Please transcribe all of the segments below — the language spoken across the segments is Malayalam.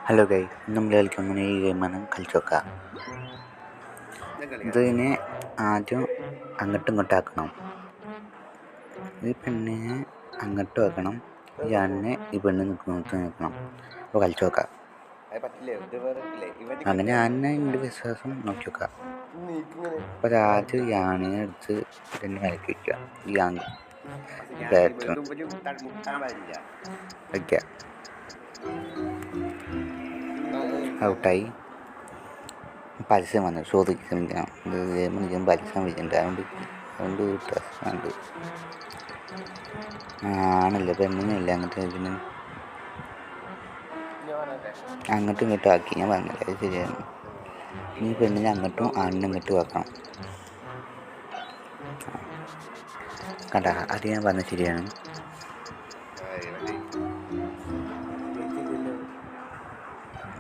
ഹലോ ഗൈസ്, നമ്മൾ കളിക്കുന്ന ഈ ഗെയിമാണ് കളിച്ചോക്ക. ഇതിനെ ആദ്യം അങ്ങോട്ടും ഇങ്ങോട്ടും ആക്കണം. ഈ പെണ്ണിനെ അങ്ങോട്ടും ആക്കണം, ഈ ആണിനെ ഈ പെണ്ണ് നിൽക്കണം. അപ്പോൾ കളിച്ചു നോക്കാം. അങ്ങനെ ആണിനെ എൻ്റെ വിശ്വാസം നോക്കി നോക്കാം. അപ്പോൾ ആദ്യം ഈ ആണിനെ എടുത്ത് ഇതിൻ്റെ മേലേക്ക് വയ്ക്കുക. ഈ ആണി വയ്ക്കുക. ഔട്ടായി. പരസ്യം വന്നു, ശ്രമിക്കണം. ഇത് പരസ്യം വിളിച്ചിട്ടുണ്ട്, അതുകൊണ്ട് പ്രശ്നമുണ്ട്. ആണല്ലോ, പെണ്ണിനില്ല. അങ്ങോട്ടും ഇങ്ങോട്ടും ആക്കി. ഞാൻ പറഞ്ഞില്ല, അത് ശരിയാണ്. ഇനി പെണ്ണിനെ അങ്ങോട്ടും ആണിനെ ഇങ്ങോട്ടും ആക്കണം. കണ്ട, അത് ഞാൻ പറഞ്ഞത് ശരിയാണ്.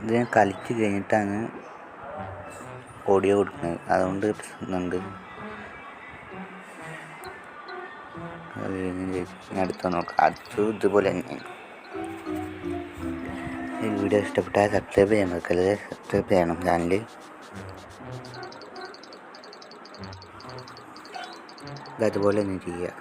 ഇത് ഞാൻ കളിച്ച് കഴിഞ്ഞിട്ടാണ് ഓഡിയോ കൊടുക്കുന്നത്, അതുകൊണ്ട് പ്രശ്നമുണ്ട്. അടുത്ത് നോക്കാം. അടുത്ത് ഇതുപോലെ തന്നെ. ഈ വീഡിയോ ഇഷ്ടപ്പെട്ടാൽ സബ്സ്ക്രൈബ് ചെയ്യാൻ മറക്കരുത്. സബ്സ്ക്രൈബ് ചെയ്യണം ചാനൽ. അതുപോലെ തന്നെ ചെയ്യുക.